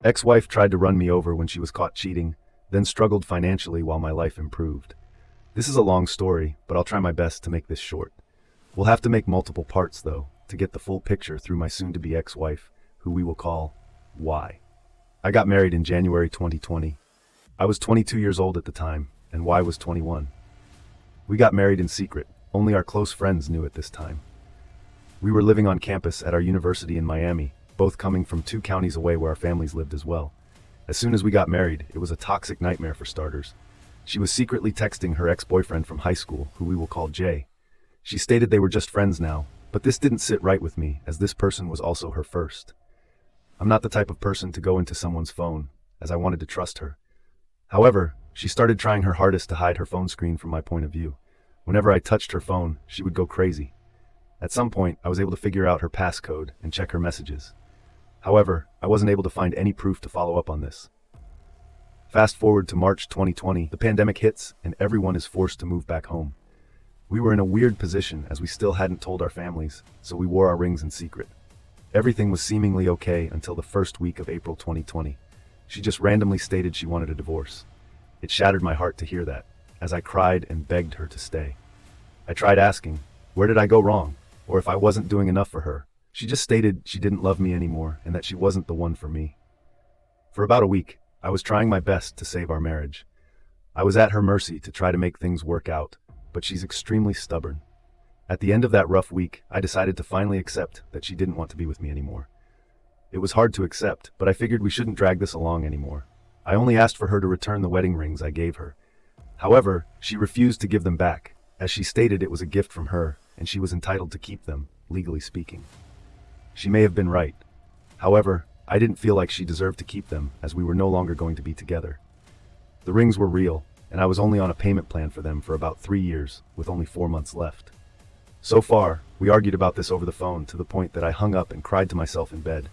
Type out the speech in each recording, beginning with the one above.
Ex-wife tried to run me over when she was caught cheating, then struggled financially while my life improved. This is a long story, but I'll try my best to make this short. We'll have to make multiple parts, though, to get the full picture through my soon-to-be ex-wife, who we will call Y. I got married in January 2020. I was 22 years old at the time, and Y was 21. We got married in secret. Only our close friends knew at this time. We were living on campus at our university in Miami, both coming from 2 counties away where our families lived as well. As soon as we got married, it was a toxic nightmare for starters. She was secretly texting her ex-boyfriend from high school, who we will call Jay. She stated they were just friends now, but this didn't sit right with me, as this person was also her first. I'm not the type of person to go into someone's phone, as I wanted to trust her. However, she started trying her hardest to hide her phone screen from my point of view. Whenever I touched her phone, she would go crazy. At some point, I was able to figure out her passcode and check her messages. However, I wasn't able to find any proof to follow up on this. Fast forward to March 2020, the pandemic hits and everyone is forced to move back home. We were in a weird position as we still hadn't told our families, so we wore our rings in secret. Everything was seemingly okay until the first week of April 2020. She just randomly stated she wanted a divorce. It shattered my heart to hear that, as I cried and begged her to stay. I tried asking, where did I go wrong, or if I wasn't doing enough for her. She just stated she didn't love me anymore and that she wasn't the one for me. For about a week, I was trying my best to save our marriage. I was at her mercy to try to make things work out, but she's extremely stubborn. At the end of that rough week, I decided to finally accept that she didn't want to be with me anymore. It was hard to accept, but I figured we shouldn't drag this along anymore. I only asked for her to return the wedding rings I gave her. However, she refused to give them back, as she stated it was a gift from her, and she was entitled to keep them, legally speaking. She may have been right. However, I didn't feel like she deserved to keep them, as we were no longer going to be together. The rings were real, and I was only on a payment plan for them for about 3 years, with only 4 months left. So far, we argued about this over the phone to the point that I hung up and cried to myself in bed.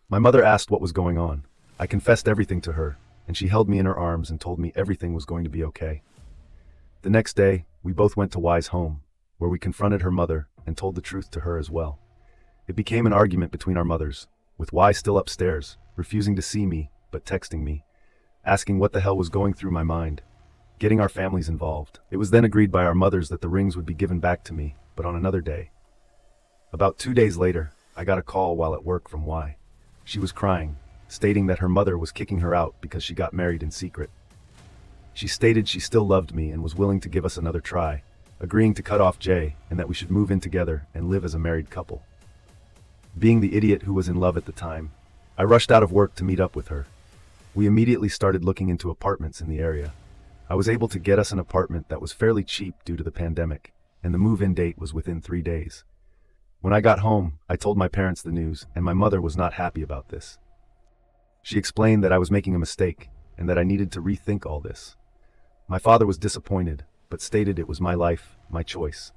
My mother asked what was going on. I confessed everything to her, and she held me in her arms and told me everything was going to be okay. The next day, we both went to Y's home, where we confronted her mother and told the truth to her as well. It became an argument between our mothers, with Y still upstairs, refusing to see me, but texting me, asking what the hell was going through my mind, getting our families involved. It was then agreed by our mothers that the rings would be given back to me, but on another day. About 2 days later, I got a call while at work from Y. She was crying, stating that her mother was kicking her out because she got married in secret. She stated she still loved me and was willing to give us another try, agreeing to cut off Jay and that we should move in together and live as a married couple. Being the idiot who was in love at the time, I rushed out of work to meet up with her. We immediately started looking into apartments in the area. I was able to get us an apartment that was fairly cheap due to the pandemic, and the move-in date was within 3 days. When I got home, I told my parents the news, and my mother was not happy about this. She explained that I was making a mistake, and that I needed to rethink all this. My father was disappointed, but stated it was my life, my choice.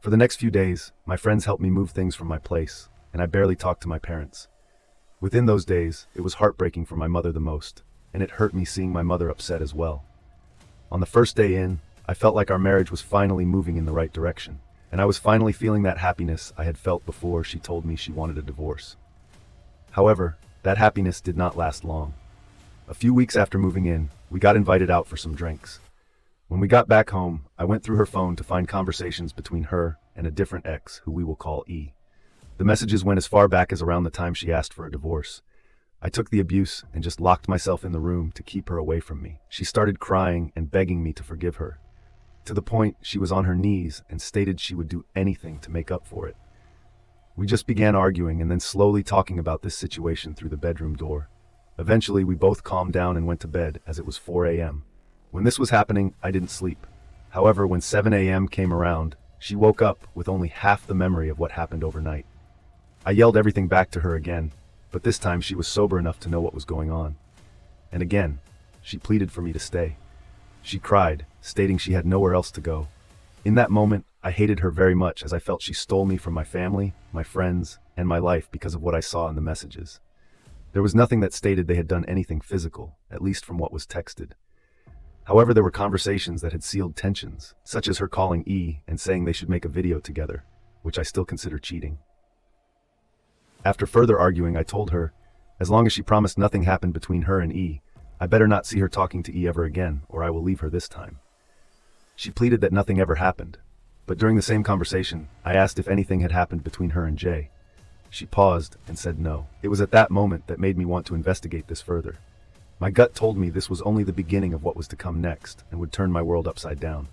For the next few days, my friends helped me move things from my place, and I barely talked to my parents. Within those days, it was heartbreaking for my mother the most, and it hurt me seeing my mother upset as well. On the first day in, I felt like our marriage was finally moving in the right direction, and I was finally feeling that happiness I had felt before she told me she wanted a divorce. However, that happiness did not last long. A few weeks after moving in, we got invited out for some drinks. When we got back home, I went through her phone to find conversations between her and a different ex, who we will call E. The messages went as far back as around the time she asked for a divorce. I took the abuse and just locked myself in the room to keep her away from me. She started crying and begging me to forgive her, to the point she was on her knees and stated she would do anything to make up for it. We just began arguing and then slowly talking about this situation through the bedroom door. Eventually, we both calmed down and went to bed as it was 4 a.m. When this was happening, I didn't sleep. However, when 7 a.m. came around, she woke up with only half the memory of what happened overnight. I yelled everything back to her again, but this time she was sober enough to know what was going on. And again, she pleaded for me to stay. She cried, stating she had nowhere else to go. In that moment, I hated her very much as I felt she stole me from my family, my friends, and my life because of what I saw in the messages. There was nothing that stated they had done anything physical, at least from what was texted. However, there were conversations that had sealed tensions, such as her calling E and saying they should make a video together, which I still consider cheating. After further arguing, I told her, As long as she promised nothing happened between her and E, I better not see her talking to E ever again, or I will leave her this time. She pleaded that nothing ever happened, but during the same conversation, I asked if anything had happened between her and Jay. She paused and said no. It was at that moment that made me want to investigate this further. My gut told me this was only the beginning of what was to come next and would turn my world upside down.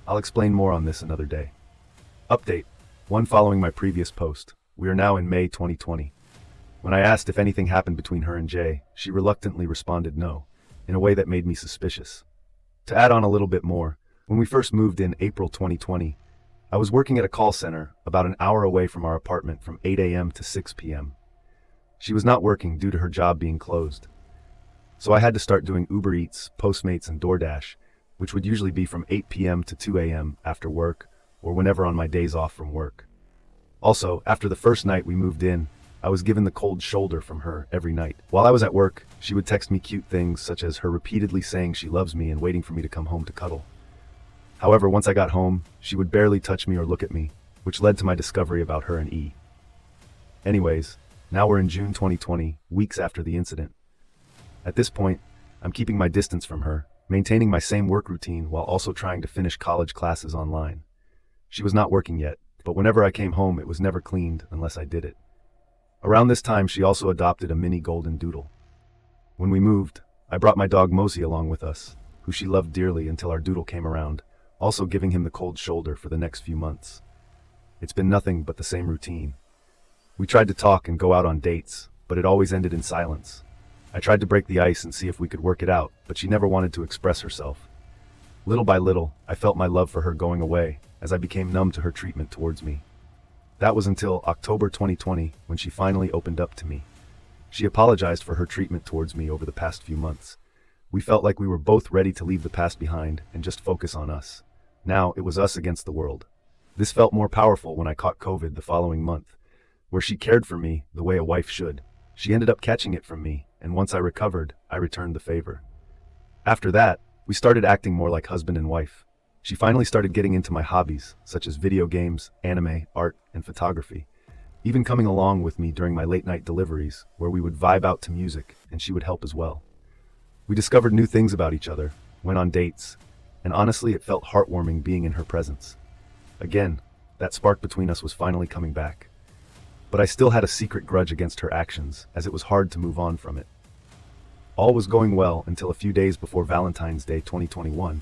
I'll explain more on this another day. Update. One following my previous post. We are now in May 2020. When I asked if anything happened between her and Jay, she reluctantly responded no, in a way that made me suspicious. To add on a little bit more, when we first moved in April 2020, I was working at a call center about an hour away from our apartment from 8 a.m. to 6 p.m. She was not working due to her job being closed. So I had to start doing Uber Eats, Postmates, and DoorDash, which would usually be from 8 p.m. to 2 a.m. after work or whenever on my days off from work. Also, after the first night we moved in, I was given the cold shoulder from her every night. While I was at work, she would text me cute things such as her repeatedly saying she loves me and waiting for me to come home to cuddle. However, once I got home, she would barely touch me or look at me, which led to my discovery about her and E. Anyways, now we're in June 2020, weeks after the incident. At this point, I'm keeping my distance from her, maintaining my same work routine while also trying to finish college classes online. She was not working yet, but whenever I came home it was never cleaned unless I did it. Around this time she also adopted a mini golden doodle. When we moved, I brought my dog Mosey along with us, who she loved dearly until our doodle came around, also giving him the cold shoulder for the next few months. It's been nothing but the same routine. We tried to talk and go out on dates, but it always ended in silence. I tried to break the ice and see if we could work it out, but she never wanted to express herself. Little by little, I felt my love for her going away, as I became numb to her treatment towards me. That was until October 2020, when she finally opened up to me. She apologized for her treatment towards me over the past few months. We felt like we were both ready to leave the past behind and just focus on us. Now, it was us against the world. This felt more powerful when I caught COVID the following month, where she cared for me the way a wife should. She ended up catching it from me, and once I recovered, I returned the favor. After that, we started acting more like husband and wife. She finally started getting into my hobbies, such as video games, anime, art, and photography, even coming along with me during my late-night deliveries, where we would vibe out to music, and she would help as well. We discovered new things about each other, went on dates, and honestly it felt heartwarming being in her presence. Again, that spark between us was finally coming back. But I still had a secret grudge against her actions, as it was hard to move on from it. All was going well until a few days before Valentine's Day 2021,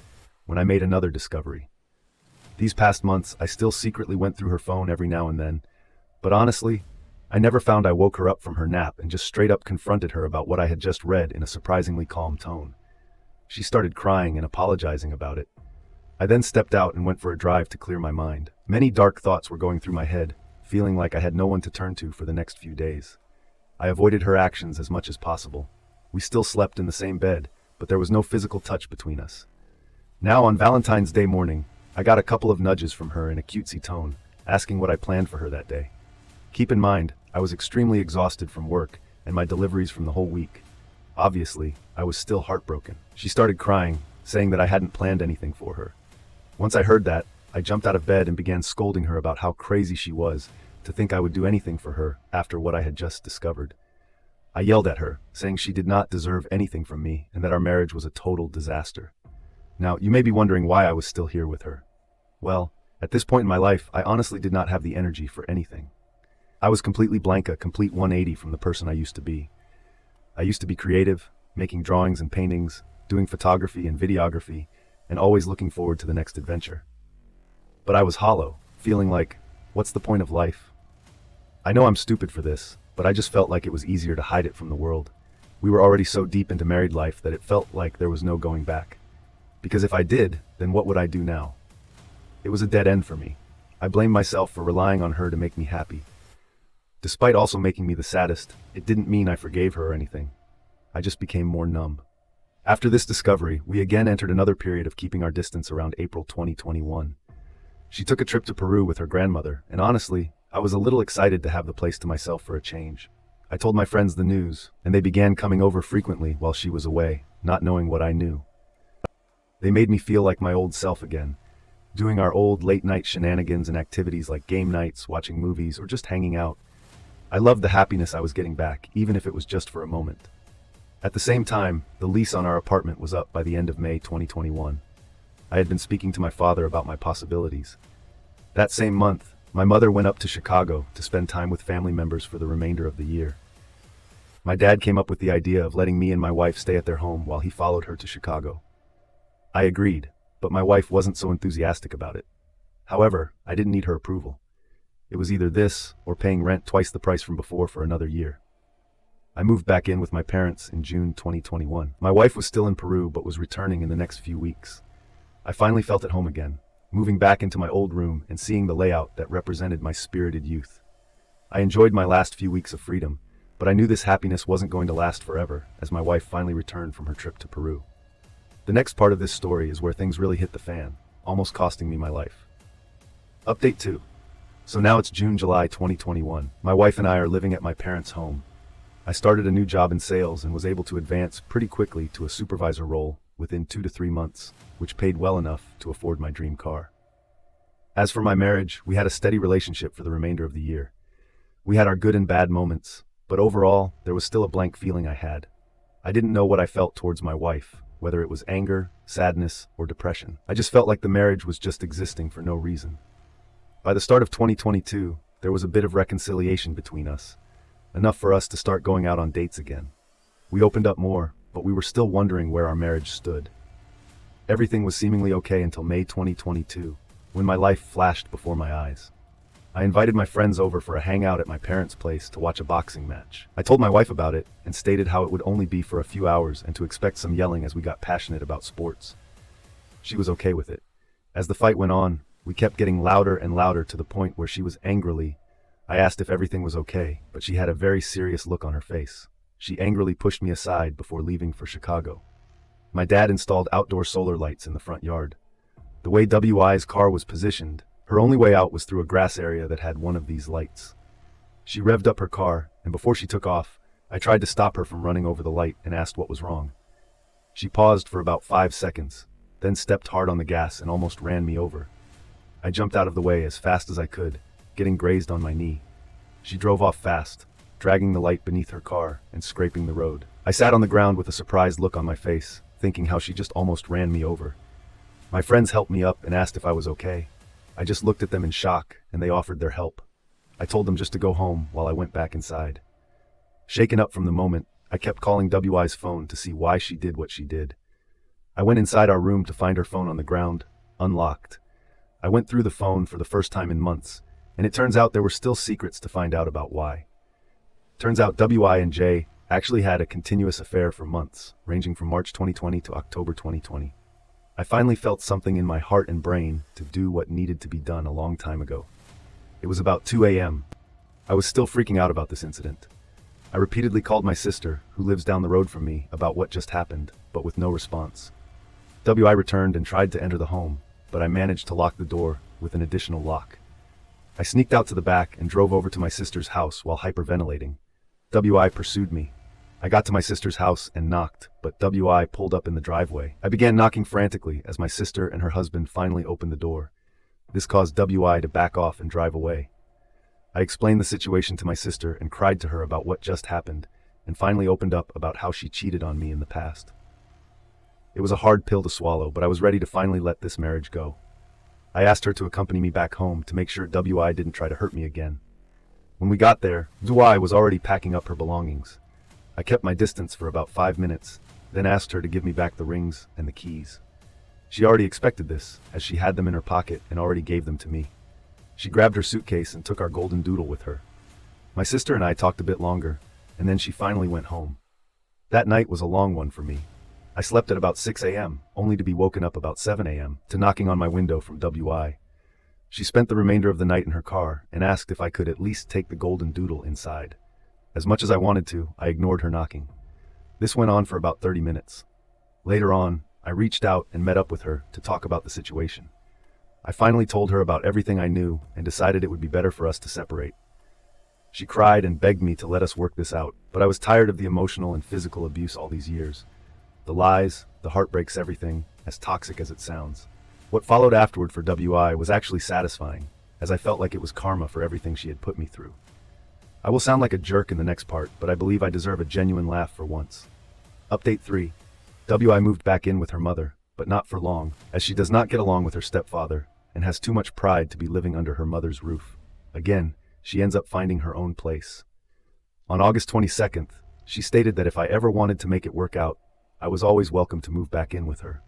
when I made another discovery. These past months, I still secretly went through her phone every now and then, but honestly, I never found I woke her up from her nap and just straight up confronted her about what I had just read in a surprisingly calm tone. She started crying and apologizing about it. I then stepped out and went for a drive to clear my mind. Many dark thoughts were going through my head, feeling like I had no one to turn to for the next few days. I avoided her actions as much as possible. We still slept in the same bed, but there was no physical touch between us. Now on Valentine's Day morning, I got a couple of nudges from her in a cutesy tone, asking what I planned for her that day. Keep in mind, I was extremely exhausted from work and my deliveries from the whole week. Obviously, I was still heartbroken. She started crying, saying that I hadn't planned anything for her. Once I heard that, I jumped out of bed and began scolding her about how crazy she was to think I would do anything for her after what I had just discovered. I yelled at her, saying she did not deserve anything from me and that our marriage was a total disaster. Now, you may be wondering why I was still here with her. Well, at this point in my life, I honestly did not have the energy for anything. I was completely blank, a complete 180 from the person I used to be. I used to be creative, making drawings and paintings, doing photography and videography, and always looking forward to the next adventure. But I was hollow, feeling like, what's the point of life? I know I'm stupid for this, but I just felt like it was easier to hide it from the world. We were already so deep into married life that it felt like there was no going back. Because if I did, then what would I do now? It was a dead end for me. I blamed myself for relying on her to make me happy. Despite also making me the saddest, it didn't mean I forgave her or anything. I just became more numb. After this discovery, we again entered another period of keeping our distance around April 2021. She took a trip to Peru with her grandmother, and honestly, I was a little excited to have the place to myself for a change. I told my friends the news, and they began coming over frequently while she was away, not knowing what I knew. They made me feel like my old self again, doing our old late-night shenanigans and activities like game nights, watching movies, or just hanging out. I loved the happiness I was getting back, even if it was just for a moment. At the same time, the lease on our apartment was up by the end of May 2021. I had been speaking to my father about my possibilities. That same month, my mother went up to Chicago to spend time with family members for the remainder of the year. My dad came up with the idea of letting me and my wife stay at their home while he followed her to Chicago. I agreed, but my wife wasn't so enthusiastic about it. However, I didn't need her approval. It was either this or paying rent twice the price from before for another year. I moved back in with my parents in June 2021. My wife was still in Peru but was returning in the next few weeks. I finally felt at home again, moving back into my old room and seeing the layout that represented my spirited youth. I enjoyed my last few weeks of freedom, but I knew this happiness wasn't going to last forever as my wife finally returned from her trip to Peru. The next part of this story is where things really hit the fan, almost costing me my life. Update 2. So now it's July 2021. My wife and I are living at my parents' home. I started a new job in sales and was able to advance pretty quickly to a supervisor role within 2 to 3 months, which paid well enough to afford my dream car. As for my marriage, we had a steady relationship for the remainder of the year. We had our good and bad moments, but overall, there was still a blank feeling I had. I didn't know what I felt towards my wife, whether it was anger, sadness, or depression. I just felt like the marriage was just existing for no reason. By the start of 2022, there was a bit of reconciliation between us, enough for us to start going out on dates again. We opened up more, but we were still wondering where our marriage stood. Everything was seemingly okay until May 2022, when my life flashed before my eyes. I invited my friends over for a hangout at my parents' place to watch a boxing match. I told my wife about it and stated how it would only be for a few hours and to expect some yelling as we got passionate about sports. She was okay with it. As the fight went on, we kept getting louder and louder to the point where she was angrily. I asked if everything was okay, but she had a very serious look on her face. She angrily pushed me aside before leaving for Chicago. My dad installed outdoor solar lights in the front yard. The way WI's car was positioned, her only way out was through a grass area that had one of these lights. She revved up her car, and before she took off, I tried to stop her from running over the light and asked what was wrong. She paused for about 5 seconds, then stepped hard on the gas and almost ran me over. I jumped out of the way as fast as I could, getting grazed on my knee. She drove off fast, dragging the light beneath her car and scraping the road. I sat on the ground with a surprised look on my face, thinking how she just almost ran me over. My friends helped me up and asked if I was okay. I just looked at them in shock, and they offered their help. I told them just to go home while I went back inside. Shaken up from the moment, I kept calling WI's phone to see why she did what she did. I went inside our room to find her phone on the ground, unlocked. I went through the phone for the first time in months, and it turns out there were still secrets to find out about why. Turns out WI and Jay actually had a continuous affair for months, ranging from March 2020 to October 2020. I finally felt something in my heart and brain to do what needed to be done a long time ago. It was about 2 a.m. I was still freaking out about this incident. I repeatedly called my sister, who lives down the road from me, about what just happened, but with no response. WI returned and tried to enter the home, but I managed to lock the door with an additional lock. I sneaked out to the back and drove over to my sister's house while hyperventilating. WI pursued me. I got to my sister's house and knocked, but WI pulled up in the driveway. I began knocking frantically as my sister and her husband finally opened the door. This caused WI to back off and drive away. I explained the situation to my sister and cried to her about what just happened, and finally opened up about how she cheated on me in the past. It was a hard pill to swallow, but I was ready to finally let this marriage go. I asked her to accompany me back home to make sure WI didn't try to hurt me again. When we got there, WI was already packing up her belongings. I kept my distance for about 5 minutes, then asked her to give me back the rings and the keys. She already expected this, as she had them in her pocket and already gave them to me. She grabbed her suitcase and took our golden doodle with her. My sister and I talked a bit longer, and then she finally went home. That night was a long one for me. I slept at about 6 a.m., only to be woken up about 7 a.m. to knocking on my window from WI. She spent the remainder of the night in her car and asked if I could at least take the golden doodle inside. As much as I wanted to, I ignored her knocking. This went on for about 30 minutes. Later on, I reached out and met up with her to talk about the situation. I finally told her about everything I knew and decided it would be better for us to separate. She cried and begged me to let us work this out, but I was tired of the emotional and physical abuse all these years. The lies, the heartbreaks, everything, as toxic as it sounds. What followed afterward for WI was actually satisfying, as I felt like it was karma for everything she had put me through. I will sound like a jerk in the next part, but I believe I deserve a genuine laugh for once. Update 3. WI moved back in with her mother, but not for long, as she does not get along with her stepfather, and has too much pride to be living under her mother's roof. Again, she ends up finding her own place. On August 22nd, she stated that if I ever wanted to make it work out, I was always welcome to move back in with her.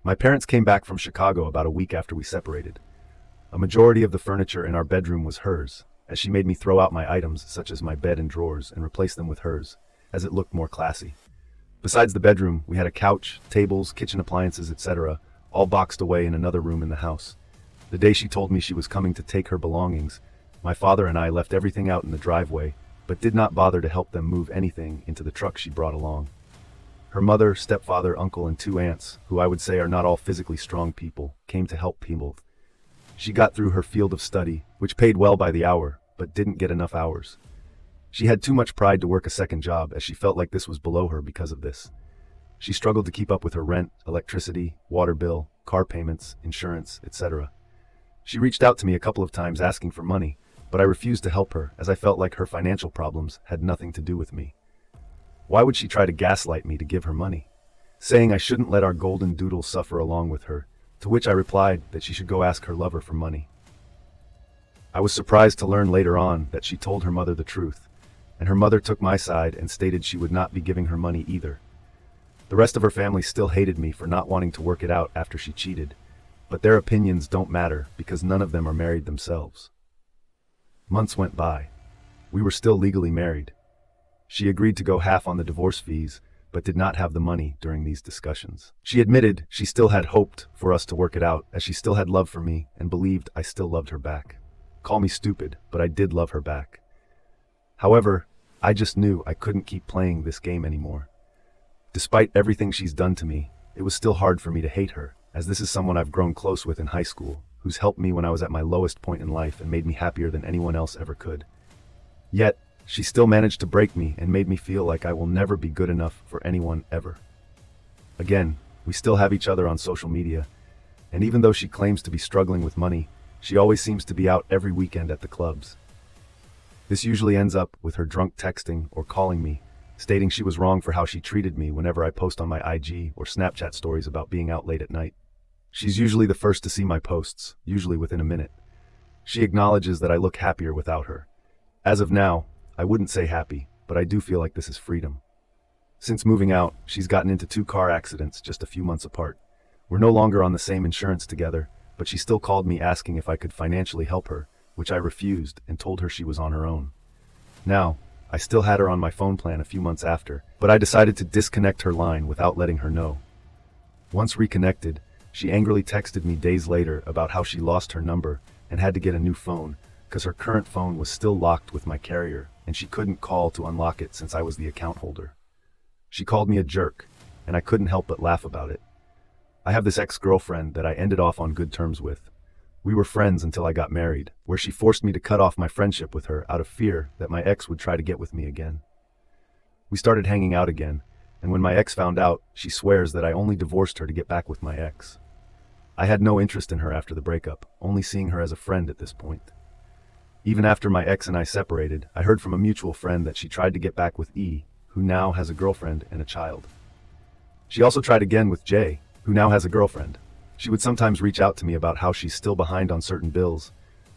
My parents came back from Chicago about a week after we separated. A majority of the furniture in our bedroom was hers, as she made me throw out my items such as my bed and drawers and replace them with hers, as it looked more classy. Besides the bedroom, we had a couch, tables, kitchen appliances, etc., all boxed away in another room in the house. The day she told me she was coming to take her belongings, my father and I left everything out in the driveway, but did not bother to help them move anything into the truck she brought along. Her mother, stepfather, uncle, and 2 aunts, who I would say are not all physically strong people, came to help people. She got through her field of study, which paid well by the hour, but didn't get enough hours. She had too much pride to work a second job, as she felt like this was below her because of this. She struggled to keep up with her rent, electricity, water bill, car payments, insurance, etc. She reached out to me a couple of times asking for money, but I refused to help her, as I felt like her financial problems had nothing to do with me. Why would she try to gaslight me to give her money, saying I shouldn't let our golden doodle suffer along with her, to which I replied that she should go ask her lover for money. I was surprised to learn later on that she told her mother the truth, and her mother took my side and stated she would not be giving her money either. The rest of her family still hated me for not wanting to work it out after she cheated, but their opinions don't matter because none of them are married themselves. Months went by. We were still legally married. She agreed to go half on the divorce fees, but did not have the money during these discussions. She admitted she still had hoped for us to work it out, as she still had love for me and believed I still loved her back. Call me stupid, but I did love her back. However, I just knew I couldn't keep playing this game anymore. Despite everything she's done to me, it was still hard for me to hate her, as this is someone I've grown close with in high school, who's helped me when I was at my lowest point in life and made me happier than anyone else ever could. Yet, she still managed to break me and made me feel like I will never be good enough for anyone ever. Again, we still have each other on social media, and even though she claims to be struggling with money, she always seems to be out every weekend at the clubs. This usually ends up with her drunk texting or calling me, stating she was wrong for how she treated me whenever I post on my IG or Snapchat stories about being out late at night. She's usually the first to see my posts, usually within a minute. She acknowledges that I look happier without her. As of now, I wouldn't say happy, but I do feel like this is freedom. Since moving out, she's gotten into 2 car accidents just a few months apart. We're no longer on the same insurance together, but she still called me asking if I could financially help her, which I refused and told her she was on her own. Now, I still had her on my phone plan a few months after, but I decided to disconnect her line without letting her know. Once reconnected, she angrily texted me days later about how she lost her number and had to get a new phone, because her current phone was still locked with my carrier, and she couldn't call to unlock it since I was the account holder. She called me a jerk, and I couldn't help but laugh about it. I have this ex-girlfriend that I ended off on good terms with. We were friends until I got married, where she forced me to cut off my friendship with her out of fear that my ex would try to get with me again. We started hanging out again, and when my ex found out, she swears that I only divorced her to get back with my ex. I had no interest in her after the breakup, only seeing her as a friend at this point. Even after my ex and I separated, I heard from a mutual friend that she tried to get back with E, who now has a girlfriend and a child. She also tried again with J, who now has a girlfriend. She would sometimes reach out to me about how she's still behind on certain bills,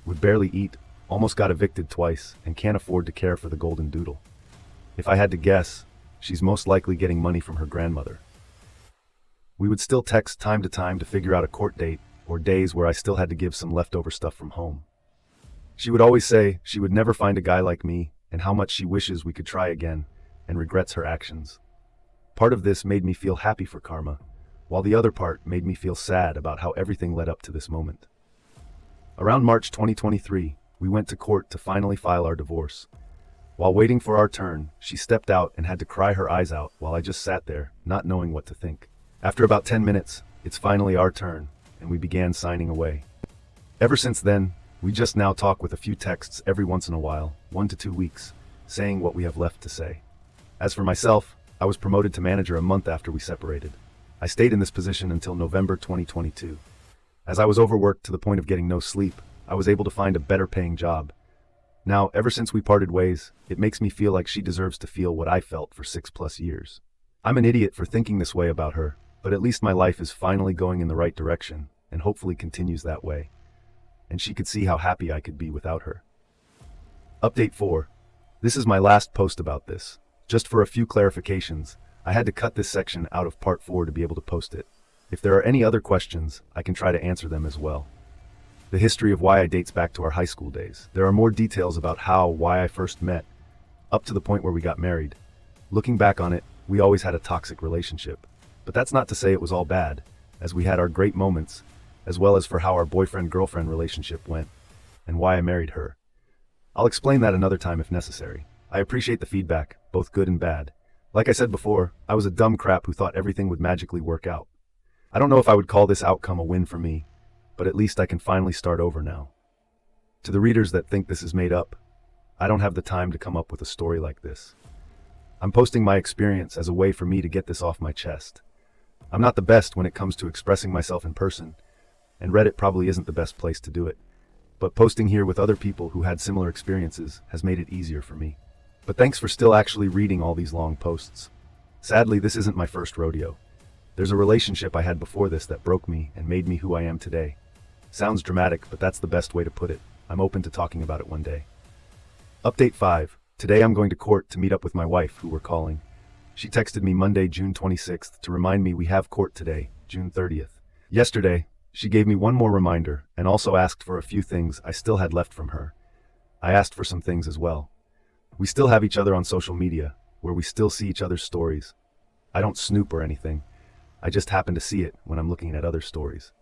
would barely eat, almost got evicted twice, and can't afford to care for the golden doodle. If I had to guess, she's most likely getting money from her grandmother. We would still text time to time to figure out a court date, or days where I still had to give some leftover stuff from home. She would always say she would never find a guy like me, and how much she wishes we could try again, and regrets her actions. Part of this made me feel happy for Karma, while the other part made me feel sad about how everything led up to this moment. Around March 2023, we went to court to finally file our divorce. While waiting for our turn, she stepped out and had to cry her eyes out while I just sat there, not knowing what to think. After about 10 minutes, it's finally our turn, and we began signing away. Ever since then, we just now talk with a few texts every once in a while, 1 to 2 weeks, saying what we have left to say. As for myself, I was promoted to manager a month after we separated. I stayed in this position until November 2022. As I was overworked to the point of getting no sleep, I was able to find a better paying job. Now, ever since we parted ways, it makes me feel like she deserves to feel what I felt for 6+ years. I'm an idiot for thinking this way about her, but at least my life is finally going in the right direction, and hopefully continues that way. And she could see how happy I could be without her. Update 4. This is my last post about this. Just for a few clarifications, I had to cut this section out of part 4 to be able to post it. If there are any other questions, I can try to answer them as well. The history of why I dates back to our high school days. There are more details about why I first met, up to the point where we got married. Looking back on it, we always had a toxic relationship. But that's not to say it was all bad, as we had our great moments, as well as for how our boyfriend-girlfriend relationship went, and why I married her. I'll explain that another time if necessary. I appreciate the feedback, both good and bad. Like I said before, I was a dumb crap who thought everything would magically work out. I don't know if I would call this outcome a win for me, but at least I can finally start over now. To the readers that think this is made up, I don't have the time to come up with a story like this. I'm posting my experience as a way for me to get this off my chest. I'm not the best when it comes to expressing myself in person, and Reddit probably isn't the best place to do it. But posting here with other people who had similar experiences has made it easier for me. But thanks for still actually reading all these long posts. Sadly, this isn't my first rodeo. There's a relationship I had before this that broke me and made me who I am today. Sounds dramatic, but that's the best way to put it. I'm open to talking about it one day. Update 5. Today I'm going to court to meet up with my wife, who we're calling. She texted me Monday, June 26th, to remind me we have court today, June 30th. Yesterday, she gave me one more reminder and also asked for a few things I still had left from her. I asked for some things as well. We still have each other on social media, where we still see each other's stories. I don't snoop or anything. I just happen to see it when I'm looking at other stories.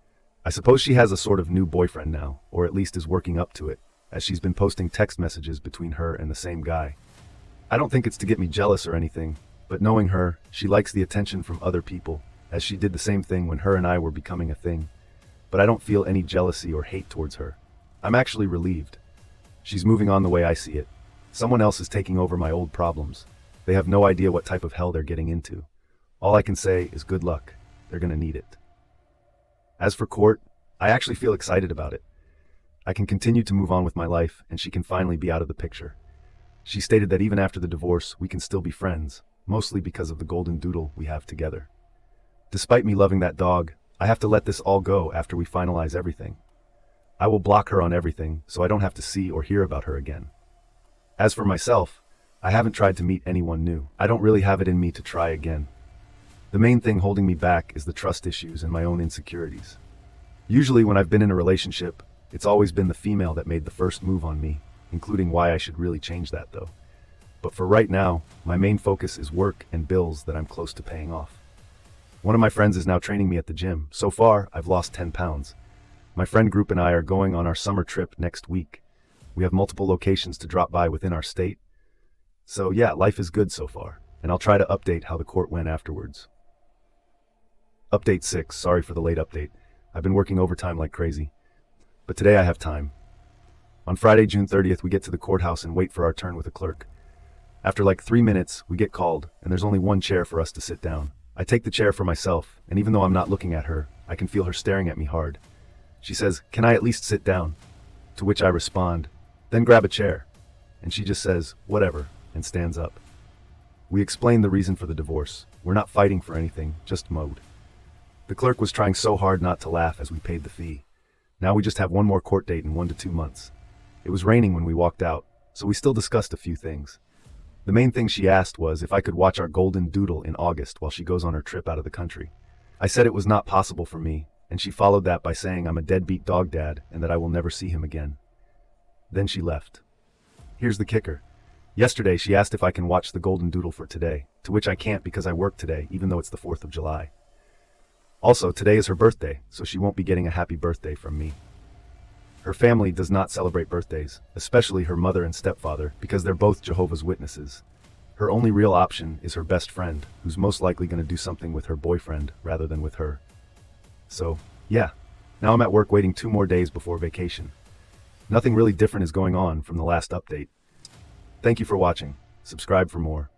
I suppose she has a sort of new boyfriend now, or at least is working up to it, as she's been posting text messages between her and the same guy. I don't think it's to get me jealous or anything, but knowing her, she likes the attention from other people, as she did the same thing when her and I were becoming a thing. But I don't feel any jealousy or hate towards her. I'm actually relieved. She's moving on the way I see it. Someone else is taking over my old problems. They have no idea what type of hell they're getting into. All I can say is good luck. They're gonna need it. As for court, I actually feel excited about it. I can continue to move on with my life, and she can finally be out of the picture. She stated that even after the divorce, we can still be friends, mostly because of the golden doodle we have together. Despite me loving that dog, I have to let this all go after we finalize everything. I will block her on everything, so I don't have to see or hear about her again. As for myself, I haven't tried to meet anyone new. I don't really have it in me to try again. The main thing holding me back is the trust issues and my own insecurities. Usually when I've been in a relationship, it's always been the female that made the first move on me, including why I should really change that though. But for right now, my main focus is work and bills that I'm close to paying off. One of my friends is now training me at the gym. So far, I've lost 10 pounds. My friend group and I are going on our summer trip next week. We have multiple locations to drop by within our state. So yeah, life is good so far, and I'll try to update how the court went afterwards. Update 6, sorry for the late update. I've been working overtime like crazy. But today I have time. On Friday, June 30th, we get to the courthouse and wait for our turn with a clerk. After like 3 minutes, we get called, and there's only one chair for us to sit down. I take the chair for myself, and even though I'm not looking at her, I can feel her staring at me hard. She says, "Can I at least sit down?" To which I respond, "Then grab a chair." And she just says, "Whatever," and stands up. We explain the reason for the divorce. We're not fighting for anything, just mode. The clerk was trying so hard not to laugh as we paid the fee. Now we just have one more court date in 1 to 2 months. It was raining when we walked out, so we still discussed a few things. The main thing she asked was if I could watch our golden doodle in August while she goes on her trip out of the country. I said it was not possible for me, and she followed that by saying I'm a deadbeat dog dad and that I will never see him again. Then she left. Here's the kicker. Yesterday she asked if I can watch the golden doodle for today, to which I can't because I work today, even though it's the 4th of July. Also, today is her birthday, so she won't be getting a happy birthday from me. Her family does not celebrate birthdays, especially her mother and stepfather, because they're both Jehovah's Witnesses. Her only real option is her best friend, who's most likely going to do something with her boyfriend rather than with her. So, yeah, now I'm at work waiting 2 more days before vacation. Nothing really different is going on from the last update. Thank you for watching. Subscribe for more.